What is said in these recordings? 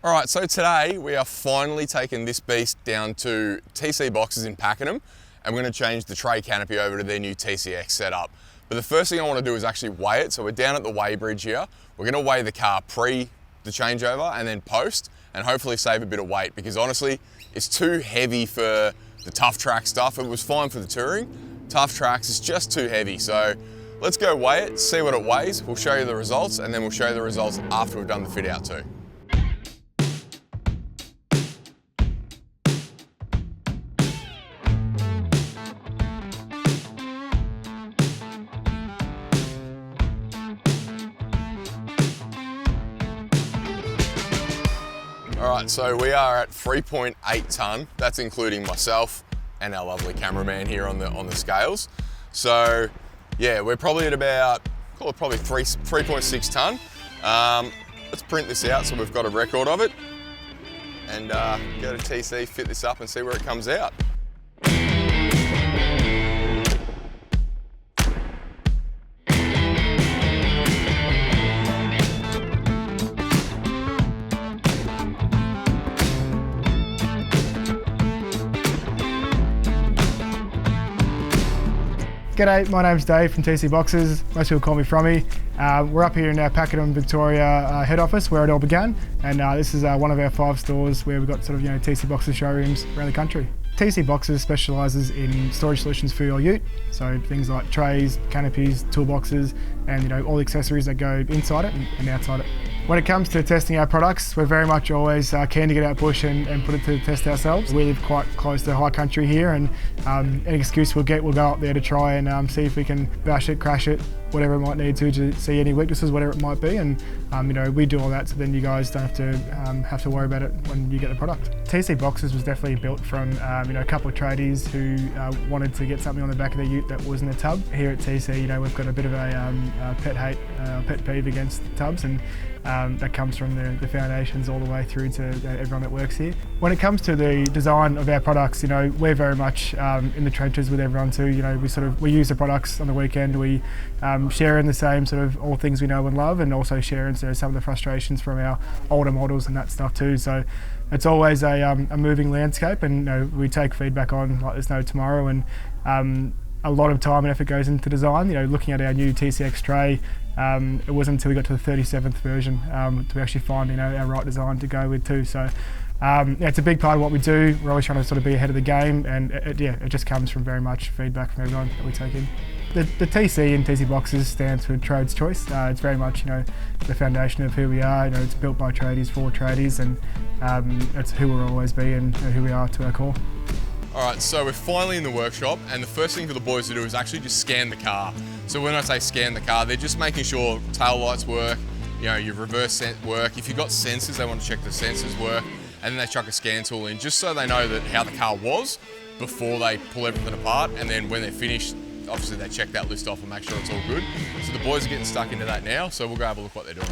All right, so today we are finally taking this beast down to TC Boxes in Pakenham, and we're going to change the tray canopy over to their new TCX setup. But the first thing I want to do is actually weigh it. So we're down at the weigh bridge here. We're going to weigh the car pre the changeover and then post, and hopefully save a bit of weight, because honestly, it's too heavy for the tough track stuff. It was fine for the touring. Tough tracks is just too heavy. So let's go weigh it, see what it weighs. We'll show you the results, and then we'll show you the results after we've done the fit out too. All right, so we are at 3.8 tonne. That's including myself and our lovely cameraman here on the scales. So yeah, we're probably at about, call it probably 3.6 tonne. Let's print this out so we've got a record of it, and go to TC, fit this up and see where it comes out. G'day, my name's Dave from TC Boxes. Most people call me Frommy. We're up here in our Pakenham, Victoria head office where it all began, and this is one of our 5 stores where we've got sort of TC Boxes showrooms around the country. TC Boxes specialises in storage solutions for your ute, so things like trays, canopies, toolboxes, and all the accessories that go inside it and outside it. When it comes to testing our products, we're very much always keen to get out bush and put it to the test ourselves. We live quite close to high country here, and any excuse we'll get, we'll go up there to try and see if we can bash it, crash it, whatever it might need to see any weaknesses, whatever it might be, and we do all that, so then you guys don't have to worry about it when you get the product. TC Boxes was definitely built from a couple of tradies who wanted to get something on the back of their ute that wasn't a tub. Here at TC, we've got a bit of a pet peeve against tubs, and that comes from the foundations all the way through to everyone that works here. When it comes to the design of our products, we're very much in the trenches with everyone too. We use the products on the weekend. We share in the same sort of all things we know and love, and also share in some of the frustrations from our older models and that stuff too. So it's always a moving landscape, and we take feedback on like there's no tomorrow, and a lot of time and effort goes into design. Looking at our new TCX tray, it wasn't until we got to the 37th version to actually find our right design to go with too. So it's a big part of what we do. We're always trying to sort of be ahead of the game, and it just comes from very much feedback from everyone that we take in. The TC in TC Boxes stands for Trade's Choice. It's very much the foundation of who we are. It's built by tradies for tradies, and it's who we'll always be and who we are to our core. All right, so we're finally in the workshop, and the first thing for the boys to do is actually just scan the car. So when I say scan the car, they're just making sure tail lights work, your reverse scent work. If you've got sensors, they want to check the sensors work, and then they chuck a scan tool in just so they know that how the car was before they pull everything apart, and then when they're finished, obviously they check that list off and make sure it's all good. So the boys are getting stuck into that now, so we'll go have a look what they're doing.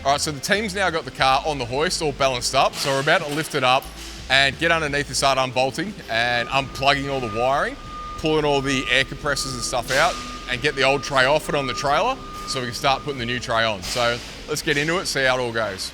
All right, so the team's now got the car on the hoist, all balanced up. So we're about to lift it up and get underneath and start unbolting and unplugging all the wiring, pulling all the air compressors and stuff out, and get the old tray off it on the trailer so we can start putting the new tray on. So let's get into it, see how it all goes.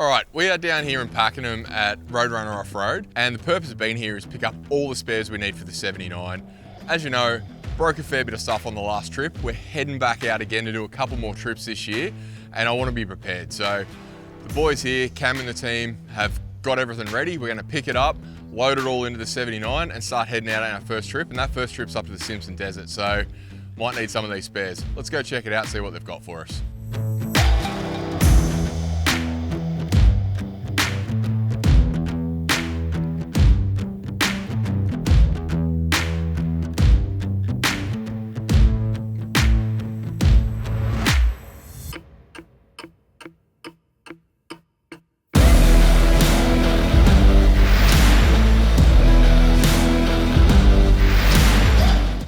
All right, we are down here in Pakenham at Roadrunner Off-Road, and the purpose of being here is pick up all the spares we need for the 79. As you know, broke a fair bit of stuff on the last trip. We're heading back out again to do a couple more trips this year, and I want to be prepared. So the boys here, Cam and the team, have got everything ready. We're going to pick it up, load it all into the 79 and start heading out on our first trip. And that first trip's up to the Simpson Desert, so might need some of these spares. Let's go check it out, see what they've got for us.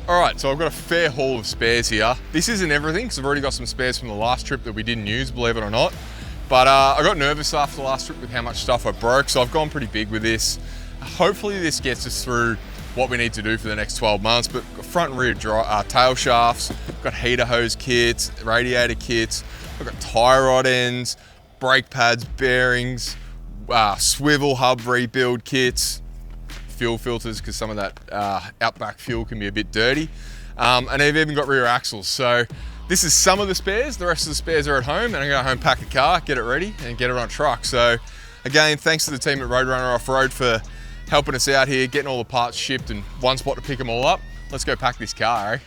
All right, so I've got a fair haul of spares here. This isn't everything, because I've already got some spares from the last trip that we didn't use, believe it or not. But I got nervous after the last trip with how much stuff I broke, so I've gone pretty big with this. Hopefully this gets us through what we need to do for the next 12 months, but front and rear tail shafts, got heater hose kits, radiator kits, I've got tie rod ends, brake pads, bearings, swivel hub rebuild kits, fuel filters, because some of that Outback fuel can be a bit dirty. And I've even got rear axles. So this is some of the spares. The rest of the spares are at home, and I'm gonna go home, pack a car, get it ready, and get it on truck. So again, thanks to the team at Roadrunner Off-Road for helping us out here, getting all the parts shipped and one spot to pick them all up. Let's go pack this car, eh?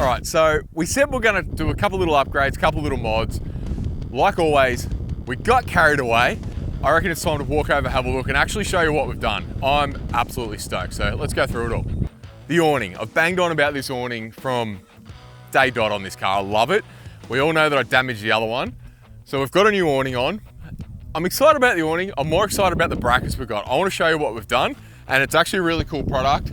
All right, so we said we're gonna do a couple little upgrades, a couple little mods. Like always, we got carried away. I reckon it's time to walk over, have a look, and actually show you what we've done. I'm absolutely stoked, so let's go through it all. The awning. I've banged on about this awning from day dot on this car. I love it. We all know that I damaged the other one. So we've got a new awning on. I'm excited about the awning. I'm more excited about the brackets we've got. I want to show you what we've done, and it's actually a really cool product.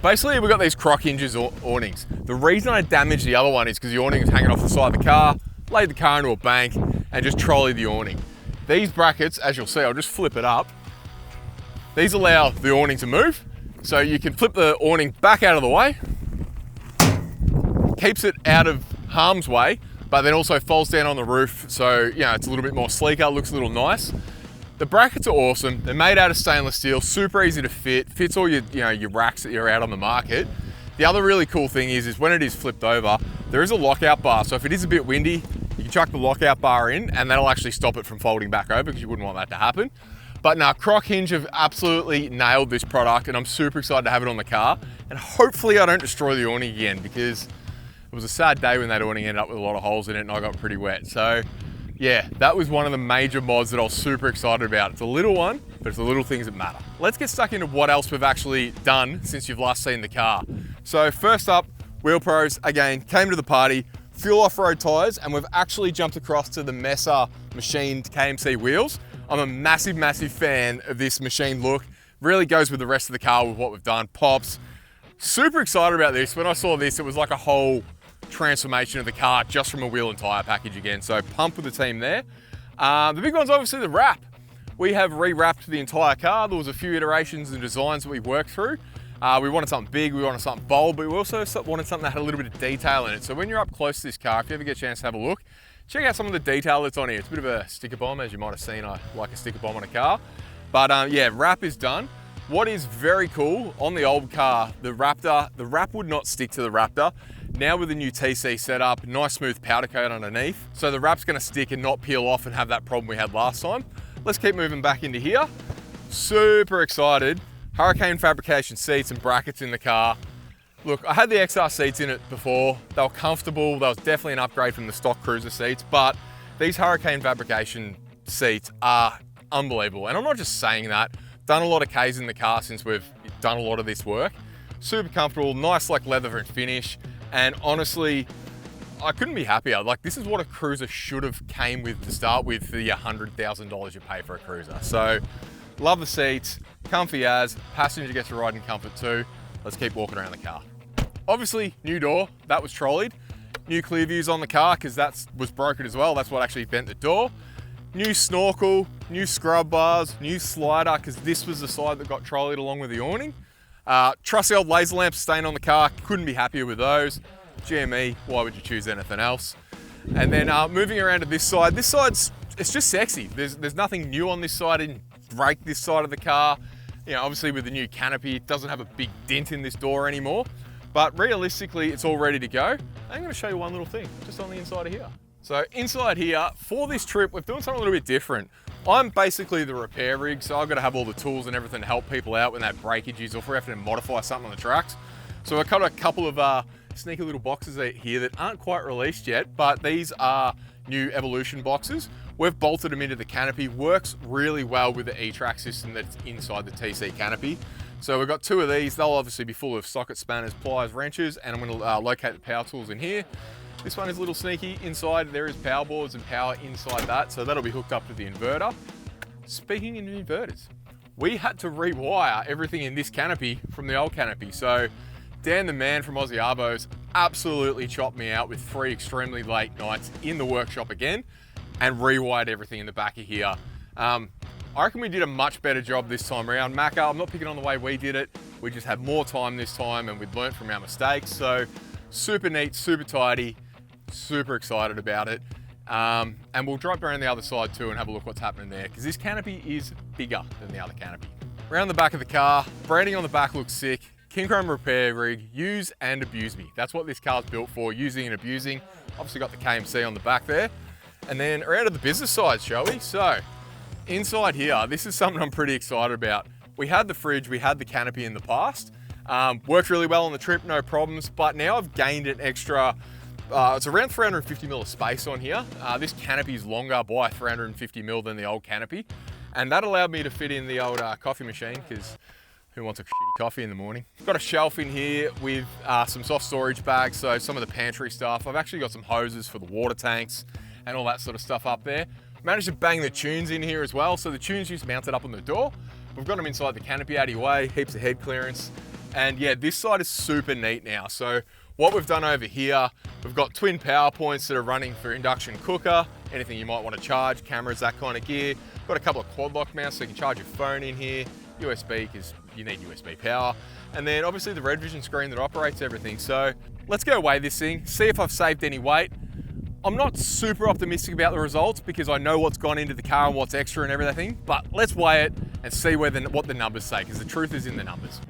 Basically, we've got these crock hinges awnings. The reason I damaged the other one is because the awning was hanging off the side of the car, laid the car into a bank, and just trolleyed the awning. These brackets, as you'll see, I'll just flip it up. These allow the awning to move. So you can flip the awning back out of the way, keeps it out of harm's way, but then also folds down on the roof. So, you know, it's a little bit more sleeker, looks a little nice. The brackets are awesome. They're made out of stainless steel, super easy to fit, fits all your, your racks that you're out on the market. The other really cool thing is when it is flipped over, there is a lockout bar. So if it is a bit windy, you can chuck the lockout bar in and that'll actually stop it from folding back over, because you wouldn't want that to happen. But now, Croc Hinge have absolutely nailed this product, and I'm super excited to have it on the car. And hopefully I don't destroy the awning again, because it was a sad day when that awning ended up with a lot of holes in it and I got pretty wet. So yeah, that was one of the major mods that I was super excited about. It's a little one, but it's the little things that matter. Let's get stuck into what else we've actually done since you've last seen the car. So first up, Wheel Pros, again, came to the party, fuel off-road tires, and we've actually jumped across to the Messer machined KMC wheels. I'm a massive, massive fan of this machined look. Really goes with the rest of the car with what we've done. Pops. Super excited about this. When I saw this, it was like a whole transformation of the car just from a wheel and tire package again. So pumped with the team there. The big one's obviously the wrap. We have re-wrapped the entire car. There was a few iterations and designs that we worked through. We wanted something big, we wanted something bold, but we also wanted something that had a little bit of detail in it. So when you're up close to this car, if you ever get a chance to have a look, check out some of the detail that's on here. It's a bit of a sticker bomb, as you might have seen. I like a sticker bomb on a car. But yeah, wrap is done. What is very cool, on the old car, the Raptor, the wrap would not stick to the Raptor. Now with the new TC setup, nice smooth powder coat underneath. So the wrap's gonna stick and not peel off and have that problem we had last time. Let's keep moving back into here. Super excited. Hurricane fabrication seats and brackets in the car. Look, I had the XR seats in it before. They were comfortable. That was definitely an upgrade from the stock cruiser seats, but these Hurricane fabrication seats are unbelievable. And I'm not just saying that. Done a lot of Ks in the car since we've done a lot of this work. Super comfortable, nice like leather and finish. And honestly, I couldn't be happier. Like, this is what a cruiser should have came with to start with for the $100,000 you pay for a cruiser. So, love the seats, comfy as, passenger gets to ride in comfort too. Let's keep walking around the car. Obviously, new door, that was trolleyed. New clear views on the car, because that was broken as well. That's what actually bent the door. New snorkel, new scrub bars, new slider, because this was the side that got trolleyed along with the awning. Trusty old laser lamps staying on the car, couldn't be happier with those. GME, why would you choose anything else? And then moving around to this side, it's just sexy. There's nothing new on this side. I didn't break this side of the car. You know, obviously with the new canopy, it doesn't have a big dent in this door anymore, but realistically, it's all ready to go. I'm gonna show you one little thing, just on the inside of here. So inside here, for this trip, we're doing something a little bit different. I'm basically the repair rig, so I've got to have all the tools and everything to help people out when they have breakages or if we have to modify something on the tracks. So I've got a couple of sneaky little boxes here that aren't quite released yet, but these are new Evolution boxes. We've bolted them into the canopy. Works really well with the E-Track system that's inside the TC canopy. So we've got two of these. They'll obviously be full of socket spanners, pliers, wrenches, and I'm going to locate the power tools in here. This one is a little sneaky. Inside there is power boards and power inside that, so that'll be hooked up to the inverter. Speaking of inverters, we had to rewire everything in this canopy from the old canopy. So Dan the man from Aussie Arbos absolutely chopped me out with 3 extremely late nights in the workshop again and rewired everything in the back of here. I reckon we did a much better job this time around. Macca, I'm not picking on the way we did it. We just had more time this time and we'd learnt from our mistakes. So super neat, super tidy, super excited about it. And we'll drop around the other side too and have a look what's happening there, because this canopy is bigger than the other canopy. Around the back of the car, branding on the back looks sick. Kincrome repair rig, use and abuse me. That's what this car's built for, using and abusing. Obviously got the KMC on the back there. And then around to the business side, shall we? So inside here, this is something I'm pretty excited about. We had the fridge, we had the canopy in the past. Worked really well on the trip, no problems, but now I've gained an extra, it's around 350 mil of space on here. This canopy is longer by 350 mil than the old canopy. And that allowed me to fit in the old coffee machine, because who wants a shitty coffee in the morning? Got a shelf in here with some soft storage bags, so some of the pantry stuff. I've actually got some hoses for the water tanks and all that sort of stuff up there. Managed to bang the tunes in here as well. So the tunes just mounted up on the door. We've got them inside the canopy out of your way, heaps of head clearance. And yeah, this side is super neat now. So what we've done over here, we've got twin power points that are running for induction cooker, anything you might want to charge, cameras, that kind of gear. Got a couple of quad lock mounts so you can charge your phone in here. USB, because you need USB power. And then obviously the Red Vision screen that operates everything. So let's go weigh this thing, see if I've saved any weight. I'm not super optimistic about the results because I know what's gone into the car and what's extra and everything, but let's weigh it and see what the numbers say, because the truth is in the numbers.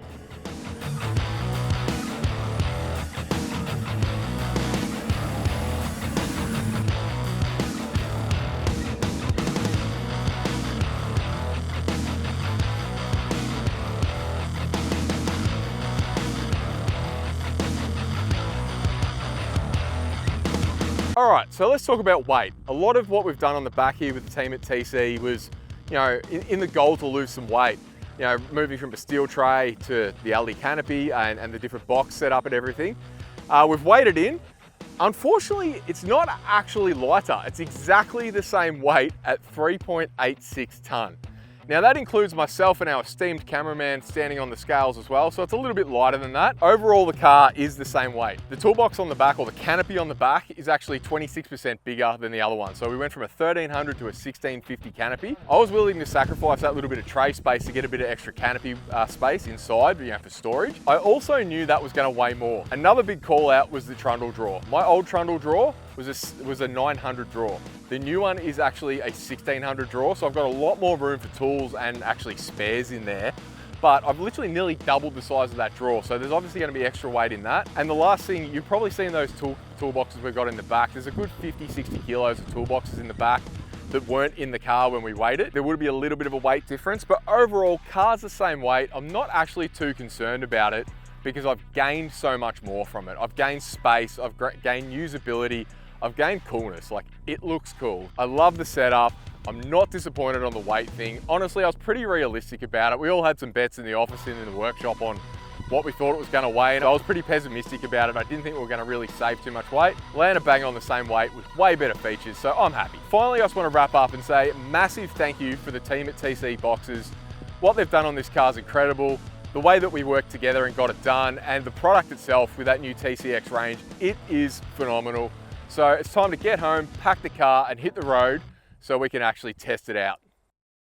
All right, so let's talk about weight. A lot of what we've done on the back here with the team at TC was, you know, in the goal to lose some weight. You know, moving from a steel tray to the LED canopy and the different box setup and everything. We've weighed it in. Unfortunately, it's not actually lighter. It's exactly the same weight at 3.86 tonne. Now that includes myself and our esteemed cameraman standing on the scales as well, so it's a little bit lighter than that. Overall, the car is the same weight. The toolbox on the back, or the canopy on the back, is actually 26% bigger than the other one. So we went from a 1300 to a 1650 canopy. I was willing to sacrifice that little bit of tray space to get a bit of extra canopy space inside, you know, for storage. I also knew that was going to weigh more. Another big call out was the trundle drawer. My old trundle drawer was a 900 drawer. The new one is actually a 1600 drawer, so I've got a lot more room for tools and actually spares in there. But I've literally nearly doubled the size of that drawer, so there's obviously going to be extra weight in that. And the last thing, you've probably seen those toolboxes we've got in the back. There's a good 50, 60 kilos of toolboxes in the back that weren't in the car when we weighed it. There would be a little bit of a weight difference, but overall, car's the same weight. I'm not actually too concerned about it because I've gained so much more from it. I've gained space, I've gained usability, I've gained coolness. Like, it looks cool. I love the setup. I'm not disappointed on the weight thing. Honestly, I was pretty realistic about it. We all had some bets in the office and in the workshop on what we thought it was going to weigh, and I was pretty pessimistic about it. I didn't think we were going to really save too much weight. Landed bang on the same weight with way better features, so I'm happy. Finally, I just want to wrap up and say massive thank you for the team at TC Boxes. What they've done on this car is incredible. The way that we worked together and got it done, and the product itself with that new TCX range, it is phenomenal. So it's time to get home, pack the car and hit the road so we can actually test it out.